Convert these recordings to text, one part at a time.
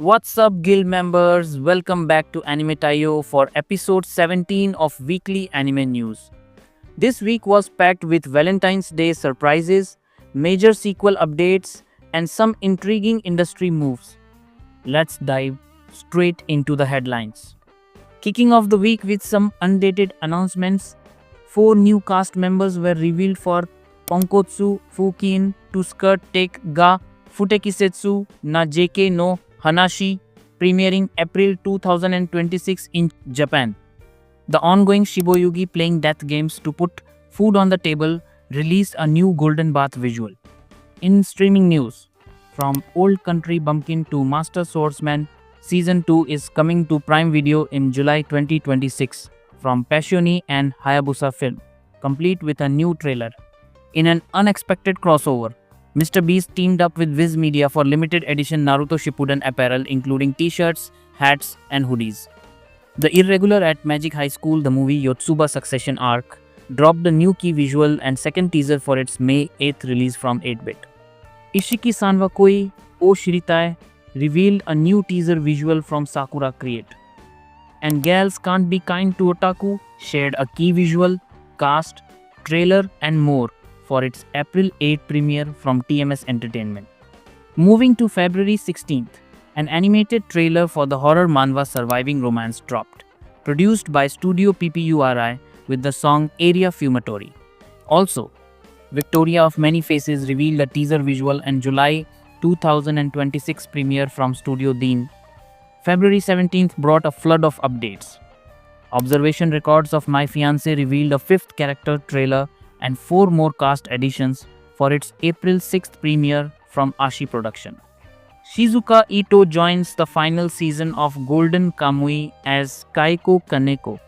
What's up, guild members? Welcome back to Anime Taiyo for episode 17 of Weekly Anime News. This week was packed with Valentine's Day surprises, major sequel updates, and some intriguing industry moves. Let's dive straight into the headlines. Kicking off the week with some undated announcements, 4 new cast members were revealed for Ponkotsu Fukin to skirt Take ga Futekisetsu na JK no Hanashi, premiering April 2026 in Japan. The ongoing Shiboyugi playing death games to put food on the table released a new Golden Bath visual. In streaming news, from Old Country Bumpkin to Master Swordsman, Season 2 is coming to Prime Video in July 2026 from Passioni and Hayabusa Film, complete with a new trailer. In an unexpected crossover, Mr. Beast teamed up with Viz Media for limited edition Naruto Shippuden apparel including t-shirts, hats, and hoodies. The Irregular at Magic High School, the movie Yotsuba Succession Arc, dropped a new key visual and second teaser for its May 8th release from 8-bit. Ishiki Sanwa Koi O Shiritai revealed a new teaser visual from Sakura Create. And Gals Can't Be Kind to Otaku shared a key visual, cast, trailer, and more for its April 8 premiere from TMS Entertainment. Moving to February 16th, an animated trailer for the horror manhwa Surviving Romance dropped, produced by Studio PPURI with the song Area Fumatory. Also, Victoria of Many Faces revealed a teaser visual and July 2026 premiere from Studio Dean. February 17th brought a flood of updates. Observation Records of My Fiancé revealed a 5th character trailer and 4 more cast additions for its April 6th premiere from Ashi Production. Shizuka Ito joins the final season of Golden Kamui as Kaiko Kaneko.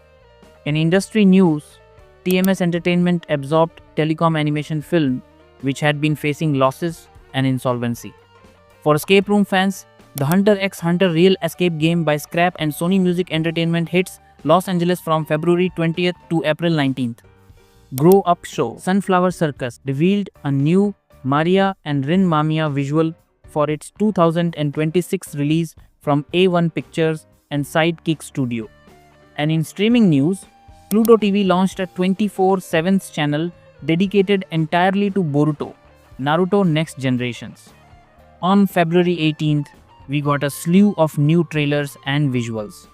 In industry news, TMS Entertainment absorbed Telecom Animation Film, which had been facing losses and insolvency. For escape room fans, the Hunter x Hunter Real Escape game by Scrap and Sony Music Entertainment hits Los Angeles from February 20th to April 19th. Grow Up Show Sunflower Circus revealed a new Maria and Rin Mamiya visual for its 2026 release from A1 Pictures and Sidekick Studio. And in streaming news, Pluto TV launched a 24/7 channel dedicated entirely to Boruto, Naruto Next Generations. On February 18th, we got a slew of new trailers and visuals.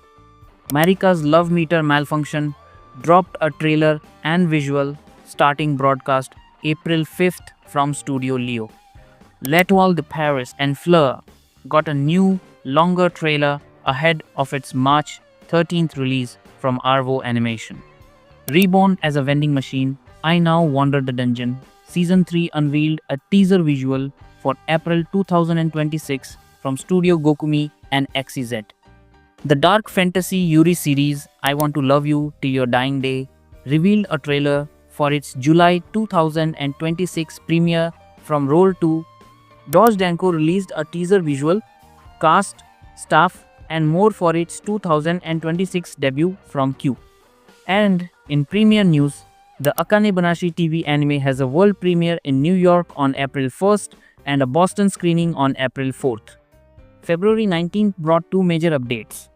Marika's Love Meter Malfunction dropped a trailer and visual starting broadcast April 5th from Studio Leo. L'Etoile de Paris and Fleur got a new, longer trailer ahead of its March 13th release from Arvo Animation. Reborn as a Vending Machine, I Now Wander the Dungeon, Season 3 unveiled a teaser visual for April 2026 from Studio Gokumi and XYZ. The dark fantasy Yuri series, I Want to Love You Till Your Dying Day, revealed a trailer for its July 2026 premiere from Roll 2. Dodge Danko released a teaser visual, cast, staff, and more for its 2026 debut from Q. And in premiere news, the Akane Banashi TV anime has a world premiere in New York on April 1st and a Boston screening on April 4th. February 19th brought 2 major updates.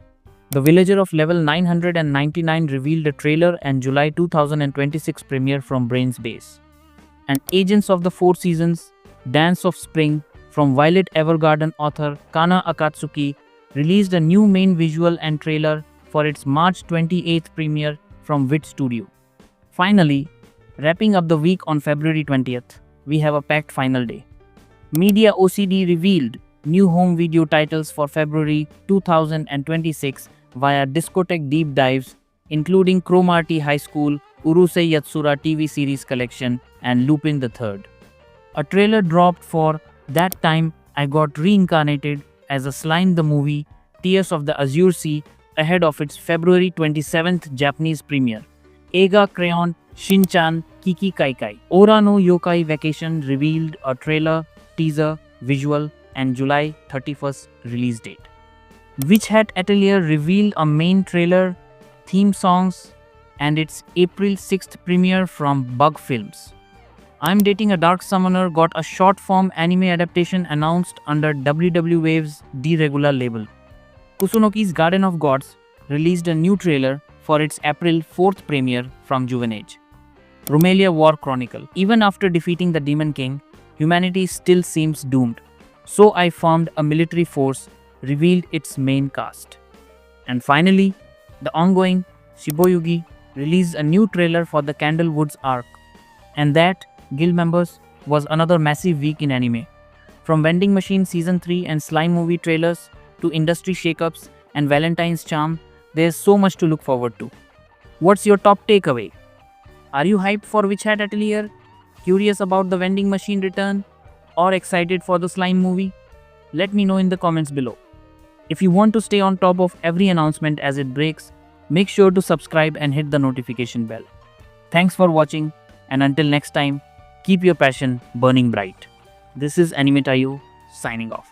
The Villager of Level 999 revealed a trailer and July 2026 premiere from Brains Base. And Agents of the Four Seasons, Dance of Spring from Violet Evergarden author Kana Akatsuki released a new main visual and trailer for its March 28th premiere from Wit Studio. Finally, wrapping up the week on February 20th, we have a packed final day. Media OCD revealed new home video titles for February 2026 via Discotheque deep dives, including Cromarty High School, Urusei Yatsura TV series collection, and Lupin the Third. A trailer dropped for That Time I Got Reincarnated as a Slime the Movie, Tears of the Azure Sea, ahead of its February 27th Japanese premiere. Eiga Crayon Shin-chan Kiki Kaikai. Ora no Yokai Vacation revealed a trailer, teaser, visual, and July 31st release date. Witch Hat Atelier revealed a main trailer, theme songs, and its April 6th premiere from Bug Films. I'm Dating a Dark Summoner got a short form anime adaptation announced under WW Wave's D-Regular label. Kusunoki's Garden of Gods released a new trailer for its April 4th premiere from Juvenage. Rumelia War Chronicle. Even after defeating the Demon King, humanity still seems doomed. So I formed a military force, revealed its main cast. And finally, the ongoing Shiboyugi released a new trailer for the Candlewoods arc. And that, guild members, was another massive week in anime. From Vending Machine Season 3 and Slime movie trailers to industry shakeups and Valentine's charm, there's so much to look forward to. What's your top takeaway? Are you hyped for Witch Hat Atelier? Curious about the Vending Machine return? Or excited for the Slime movie? Let me know in the comments below. If you want to stay on top of every announcement as it breaks, make sure to subscribe and hit the notification bell. Thanks for watching, and until next time, keep your passion burning bright. This is Anime Tayo signing off.